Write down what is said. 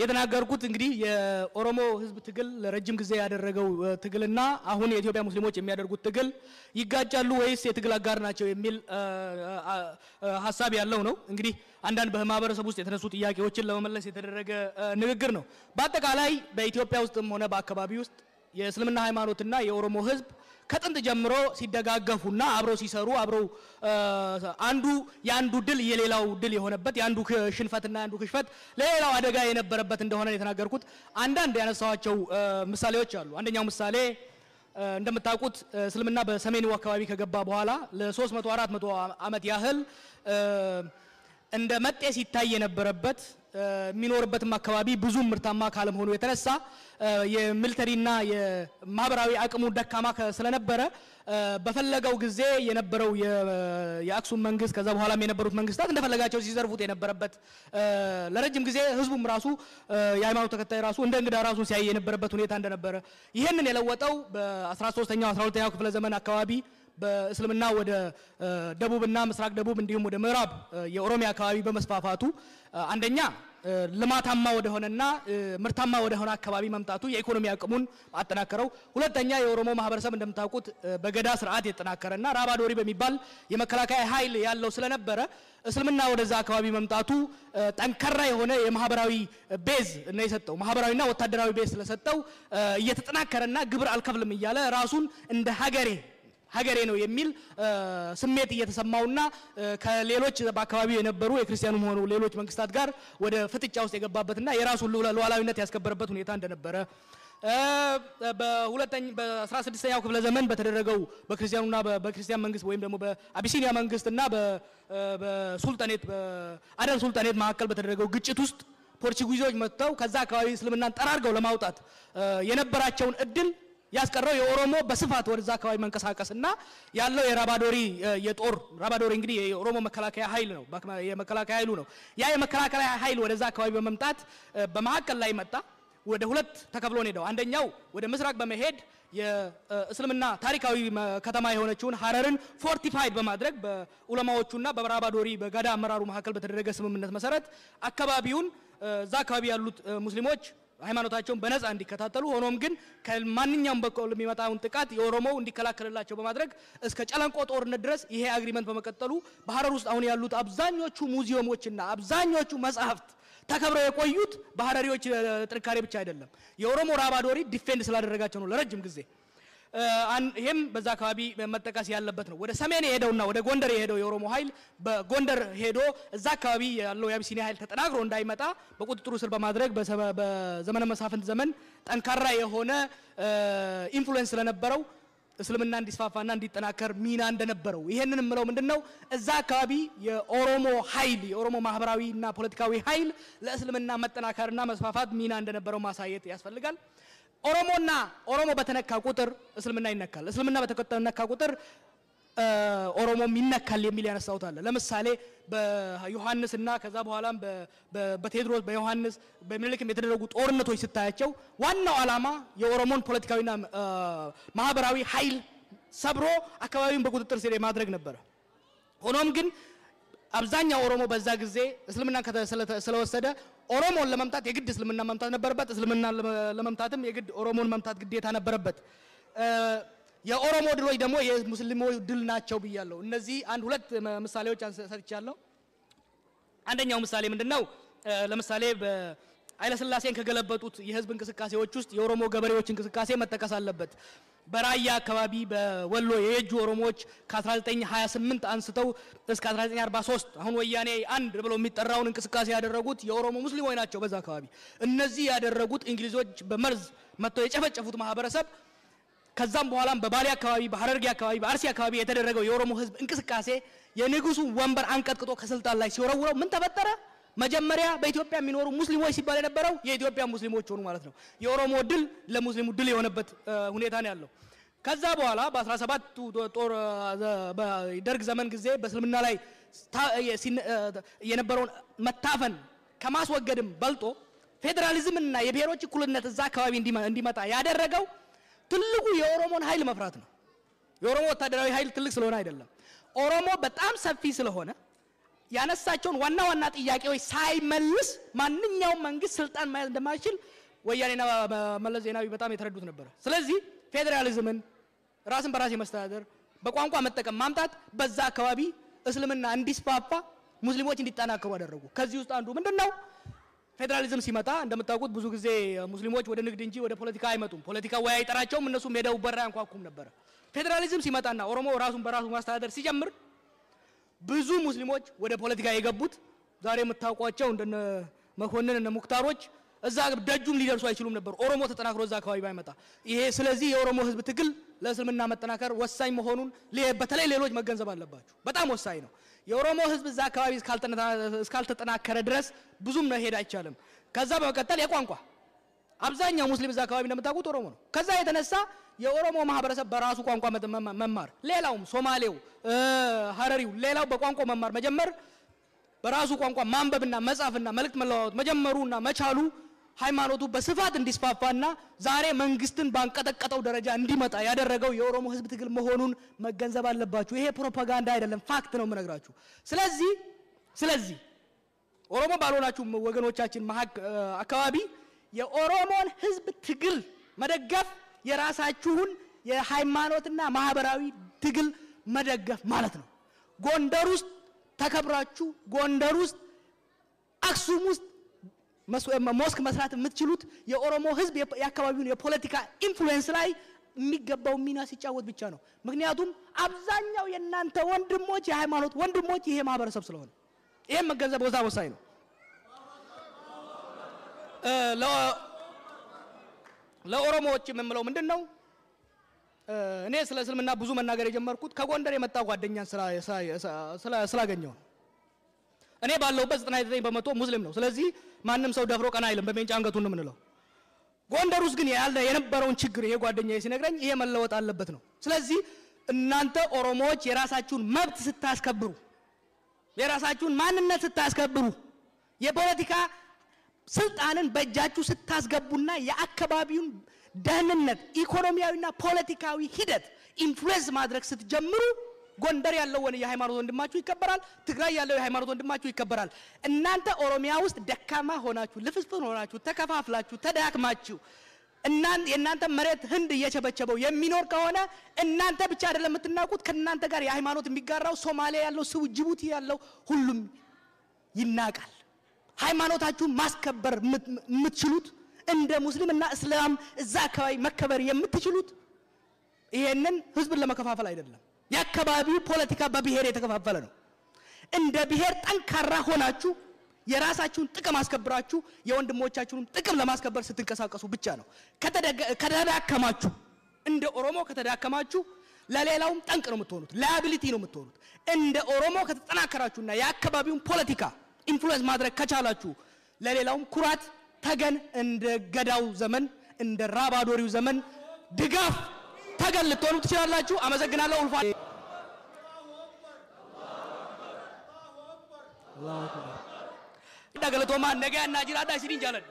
የተናገርኩት እንግዲህ የኦሮሞ ህዝብ ትግል ለረጅም ጊዜ ያደረገው ትግልና አሁን የኢትዮጵያ ሙስሊሞች የሚያደርጉት ትግል ይጋጫሉ ወይስ የትግል አጋር ናቸው የሚል ሐሳብ ያለው ነው። እንግዲህ አንዳንድ በማህበረሰብ ውስጥ የተነሱ ጥያቄዎችን ለመመለስ የተደረገ ንግግር ነው። በአጠቃላይ በኢትዮጵያ ውስጥም ሆነ በአካባቢ ውስጥ የእስልምና ሃይማኖትና የኦሮሞ ህዝብ ከጥንት ጀምሮ ሲደጋገፉና አብረው ሲሰሩ አብረው አንዱ ድል የሌላው ድል የሆነበት ያንዱ ሽንፈትና ያንዱ ክሽፈት ለሌላው አደጋ የነበረበት እንደሆነ የተናገርኩት አንዳንድ ያነሳዋቸው ምሳሌዎች አሉ። አንደኛው ምሳሌ እንደምታውቁት እስልምና በሰሜኑ አካባቢ ከገባ በኋላ ለ300 400 ዓመት ያህል እንደ መጤ ሲታይ የነበረበት የሚኖርበትም አካባቢ ብዙ ምርታማ ካለመሆኑ የተነሳ የሚሊተሪና የማህበራዊ አቅሙ ደካማ ስለነበረ በፈለገው ጊዜ የነበረው የአክሱም መንግስት ከዛ በኋላም የነበሩት መንግስታት እንደፈለጋቸው ሲዘርፉት የነበረበት ለረጅም ጊዜ ህዝቡም ራሱ የሃይማኖት ተከታይ ራሱ እንደ እንግዳ ራሱ ሲያይ የነበረበት ሁኔታ እንደነበረ ይሄንን የለወጠው በ13ኛው 12ኛው ክፍለ ዘመን አካባቢ በእስልምና ወደ ደቡብና ምስራቅ ደቡብ እንዲሁም ወደ ምዕራብ የኦሮሚያ አካባቢ በመስፋፋቱ አንደኛ ልማታማ ወደ ሆነና ምርታማ ወደ ሆነ አካባቢ መምጣቱ የኢኮኖሚ አቅሙን አጠናከረው። ሁለተኛ የኦሮሞ ማህበረሰብ እንደምታውቁት በገዳ ስርዓት የተጠናከረና ራባዶሪ በሚባል የመከላከያ ኃይል ያለው ስለነበረ እስልምና ወደዛ አካባቢ መምጣቱ ጠንከራ የሆነ የማህበራዊ ቤዝ ነው የሰጠው። ማህበራዊና ወታደራዊ ቤዝ ስለሰጠው እየተጠናከረና ግብር አልከፍልም እያለ ራሱን እንደ ሀገሬ ነው የሚል ስሜት እየተሰማውና ከሌሎች በአካባቢው የነበሩ የክርስቲያኑም ሆኑ ሌሎች መንግስታት ጋር ወደ ፍጥጫ ውስጥ የገባበትና የራሱን ሉዓላዊነት ያስከበረበት ሁኔታ እንደነበረ በ16ኛው ክፍለ ዘመን በተደረገው በክርስቲያኑና በክርስቲያን መንግስት ወይም ደግሞ በአቢሲኒያ መንግስትና በሱልጣኔት በአደን ሱልጣኔት መካከል በተደረገው ግጭት ውስጥ ፖርቹጊዞች መጥተው ከዛ አካባቢ እስልምናን ጠራርገው ለማውጣት የነበራቸውን እድል ያስቀረው የኦሮሞ በስፋት ወደዛ አካባቢ መንቀሳቀስና ያለው የራባዶሪ የጦር ራባዶሪ እንግዲህ የኦሮሞ መከላከያ ኃይል ነው የመከላከያ ኃይሉ ነው። ያ የመከላከያ ኃይል ወደዛ አካባቢ በመምጣት በመሐከል ላይ መጣ። ወደ ሁለት ተከፍሎ ነው። አንደኛው ወደ ምስራቅ በመሄድ የእስልምና ታሪካዊ ከተማ የሆነችውን ሐረርን ፎርቲፋይድ በማድረግ በኡለማዎቹና በራባዶሪ በጋዳ አመራሩ መካከል በተደረገ ስምምነት መሰረት አካባቢውን እዛ አካባቢ ያሉት ሙስሊሞች ሃይማኖታቸውን በነፃ እንዲከታተሉ ሆኖም ግን ከማንኛውም በኩል የሚመጣውን ጥቃት የኦሮሞው እንዲከላከልላቸው በማድረግ እስከ ጨለንቆ ጦርነት ድረስ ይሄ አግሪመንት በመቀጠሉ በሐረር ውስጥ አሁን ያሉት አብዛኞቹ ሙዚየሞችና አብዛኞቹ መጻሕፍት ተከብረው የቆዩት በሐረሪዎች ጥንካሬ ብቻ አይደለም የኦሮሞ ራባዶሪ ዲፌንድ ስላደረጋቸው ነው ለረጅም ጊዜ። ይሄም በዛ አካባቢ መጠቀስ ያለበት ነው። ወደ ሰሜን የሄደውና ወደ ጎንደር የሄደው የኦሮሞ ኃይል በጎንደር ሄዶ እዛ አካባቢ ያለው የአቢሲኒያ ኃይል ተጠናክሮ እንዳይመጣ በቁጥጥሩ ስር በማድረግ በዘመነ መሳፍንት ዘመን ጠንካራ የሆነ ኢንፍሉዌንስ ስለነበረው እስልምና እንዲስፋፋና እንዲጠናከር ሚና እንደነበረው ይሄንን ምለው ምንድነው እዛ አካባቢ የኦሮሞ ኃይል የኦሮሞ ማህበራዊና ፖለቲካዊ ኃይል ለእስልምና መጠናከርና መስፋፋት ሚና እንደነበረው ማሳየት ያስፈልጋል። ኦሮሞ በተነካ ቁጥር እስልምና ይነካል። እስልምና በተነካ ቁጥር ኦሮሞ ይነካል የሚል ያነሳውት አለ። ለምሳሌ በዮሐንስና ከዛ በኋላም በቴድሮስ በዮሐንስ በሚልክም የተደረጉ ጦርነቶች ስታያቸው ዋናው ዓላማ የኦሮሞን ፖለቲካዊና ማህበራዊ ኃይል ሰብሮ አካባቢውን በቁጥጥር ስር ማድረግ ነበር። ሆኖም ግን አብዛኛው ኦሮሞ በዛ ጊዜ እስልምና ስለወሰደ ኦሮሞን ለመምታት የግድ እስልምና መምታት ነበረበት። እስልምና ለመምታትም የግድ ኦሮሞን መምታት ግዴታ ነበረበት። የኦሮሞ ድሎች ደግሞ የሙስሊሞች ድል ናቸው ብያለሁ። እነዚህ አንድ ሁለት ምሳሌዎች አንስተቻለሁ። አንደኛው ምሳሌ ምንድነው? ለምሳሌ በኃይለ ሥላሴን ከገለበጡት የህዝብ እንቅስቃሴዎች ውስጥ የኦሮሞ ገበሬዎች እንቅስቃሴ መጠቀስ አለበት። በራያ አካባቢ በወሎ የየጁ ኦሮሞዎች ከ1928 አንስተው እስከ 1943 አሁን ወያኔ አንድ ብለው የሚጠራውን እንቅስቃሴ ያደረጉት የኦሮሞ ሙስሊሞች ናቸው። በዛ አካባቢ እነዚህ ያደረጉት እንግሊዞች በመርዝ መጥተው የጨፈጨፉት ማህበረሰብ ከዛም በኋላም በባሌ አካባቢ በሐረርጌ አካባቢ በአርሲ አካባቢ የተደረገው የኦሮሞ ህዝብ እንቅስቃሴ የንጉሱ ወንበር አንቀጥቅጦ ከስልጣን ላይ ሲወረውረው ምን ተፈጠረ? መጀመሪያ በኢትዮጵያ የሚኖሩ ሙስሊሞች ሲባል የነበረው የኢትዮጵያ ሙስሊሞች ሆኑ ማለት ነው። የኦሮሞ ድል ለሙስሊሙ ድል የሆነበት ሁኔታ ነው ያለው። ከዛ በኋላ በ17ቱ ጦር በደርግ ዘመን ጊዜ በእስልምና ላይ የነበረውን መታፈን ከማስወገድም በልጦ ፌደራሊዝምና የብሔሮች እኩልነት እዛ አካባቢ እንዲመጣ ያደረገው ትልቁ የኦሮሞን ኃይል መፍራት ነው። የኦሮሞ ወታደራዊ ኃይል ትልቅ ስለሆነ አይደለም። ኦሮሞ በጣም ሰፊ ስለሆነ ያነሳቸውን ዋና ጥያቄዎች ሳይመልስ ማንኛውም መንግስት ስልጣን መያዝ እንደማይችል ወያኔና መለስ ዜናዊ በጣም የተረዱት ነበር ስለዚህ ፌደራሊዝምን ራስን በራስ የመስተዳደር በቋንቋ መጠቀም ማምጣት በዛ አካባቢ እስልምና እንዲስፋፋ ሙስሊሞች እንዲጠናከሩ አደረጉ ከዚህ ውስጥ አንዱ ምንድነው ፌደራሊዝም ሲመጣ እንደምታውቁት ብዙ ጊዜ ሙስሊሞች ወደ ንግድ እንጂ ወደ ፖለቲካ አይመጡም ፖለቲካ ወይ አይጠራቸውም እነሱ ሜዳው በራ ያንኳኩም ነበር ፌደራሊዝም ሲመጣና ኦሮሞ ራሱን በራሱ ማስተዳደር ሲጀምር ብዙ ሙስሊሞች ወደ ፖለቲካ የገቡት ዛሬ የምታውቋቸው እንደነ መኮንን እና ሙክታሮች እዛ ደጁም ሊደርሱ አይችሉም ነበር ኦሮሞ ተጠናክሮ እዛ አካባቢ ባይመጣ ይሄ ስለዚህ የኦሮሞ ህዝብ ትግል ለእስልምና መጠናከር ወሳኝ መሆኑን በተለይ ሌሎች መገንዘብ አለባችሁ በጣም ወሳኝ ነው የኦሮሞ ህዝብ እዛ አካባቢ እስካልተጠናከረ ድረስ ብዙም ነው ሄድ አይቻልም ከዛ በመቀጠል የቋንቋ አብዛኛው ሙስሊም እዛ አካባቢ እንደምታውቁት ኦሮሞ ነው ከዛ የተነሳ የኦሮሞ ማህበረሰብ በራሱ ቋንቋ መማር ሌላውም ሶማሌው ሐረሪው ሌላው በቋንቋ መማር መጀመር በራሱ ቋንቋ ማንበብና መጻፍና መልእክት መለዋወጥ መጀመሩና መቻሉ ሃይማኖቱ በስፋት እንዲስፋፋና ዛሬ መንግስትን ባንቀጠቀጠው ደረጃ እንዲመጣ ያደረገው የኦሮሞ ህዝብ ትግል መሆኑን መገንዘብ አለባችሁ ይሄ ፕሮፓጋንዳ አይደለም ፋክት ነው የምነግራችሁ ስለዚህ ኦሮሞ ባልሆናችሁ ወገኖቻችን አካባቢ የኦሮሞን ህዝብ ትግል መደገፍ የራሳችሁን የሃይማኖትና ማህበራዊ ትግል መደገፍ ማለት ነው ጎንደር ውስጥ ተከብራችሁ ጎንደር ውስጥ አክሱም ውስጥ ሞስክ መስራት የምትችሉት የኦሮሞ ህዝብ ያካባቢውን የፖለቲካ ኢንፍሉዌንስ ላይ የሚገባው ሚና ሲጫወት ብቻ ነው ምክንያቱም አብዛኛው የናንተ ወንድሞች የሃይማኖት ወንድሞች ይሄ ማህበረሰብ ስለሆነ ይሄ መገንዘብ ወሳኝ ነው ለኦሮሞዎች የምምለው ምንድነው እኔ ስለ እስልምና ብዙ መናገር የጀመርኩት ከጎንደር የመጣ ጓደኛን ስላገኘው እኔ ባለውበት 99% ሙስሊም ነው ስለዚህ ማንንም ሰው ደፍሮ ቀና አይልም በሜንጫ አንገቱን ነው ምንለው ጎንደር ውስጥ ግን የነበረውን ችግር ይሄ ጓደኛዬ ሲነግረኝ ይሄ መለወጥ አለበት ነው ስለዚህ እናንተ ኦሮሞዎች የራሳችሁን መብት ስታስከብሩ የራሳችሁን ማንነት ስታስከብሩ የፖለቲካ ስልጣንን በእጃችሁ ስታስገቡና የአካባቢውን ደህንነት ኢኮኖሚያዊና ፖለቲካዊ ሂደት ኢንፍሉዌንስ ማድረግ ስትጀምሩ ጎንደር ያለው የሃይማኖት ወንድማችሁ ይከበራል ትግራይ ያለው የሃይማኖት ወንድማችሁ ይከበራል እናንተ ኦሮሚያ ውስጥ ደካማ ሆናችሁ ልፍስፍን ሆናችሁ ተከፋፍላችሁ ተዳክማችሁ የእናንተ መሬት ህንድ እየቸበቸበው የሚኖር ከሆነ እናንተ ብቻ አይደለም የምትናቁት ከእናንተ ጋር የሃይማኖት የሚጋራው ሶማሊያ ያለው ጅቡቲ ያለው ሁሉም ይናቃል ሃይማኖታችሁ ማስከበር የምትችሉት እንደ ሙስሊምና እስላም እዛ አካባቢ መከበር የምትችሉት ይሄንን ህዝብን ለመከፋፈል አይደለም የአካባቢው ፖለቲካ በብሔር የተከፋፈለ ነው እንደ ብሔር ጠንካራ ሆናችሁ የራሳችሁን ጥቅም አስከብራችሁ የወንድሞቻችሁን ጥቅም ለማስከበር ስትንቀሳቀሱ ብቻ ነው ከተዳከማችሁ እንደ ኦሮሞ ከተዳከማችሁ ለሌላውም ጠንቅ ነው የምትሆኑት ላያቢሊቲ ነው የምትሆኑት እንደ ኦሮሞ ከተጠናከራችሁና የአካባቢውን ፖለቲካ ኢንፍሉዌንስ ማድረግ ከቻላችሁ ለሌላውም ኩራት ተገን እንደ ገዳው ዘመን እንደ ራባዶሪው ዘመን ድጋፍ ተገን ልትሆኑ ትችላላችሁ አመሰግናለሁ ኡልፋ አላሁ አክበር ዳገለቶማ ነገያና ጅራዳ ሲዲን ጃለን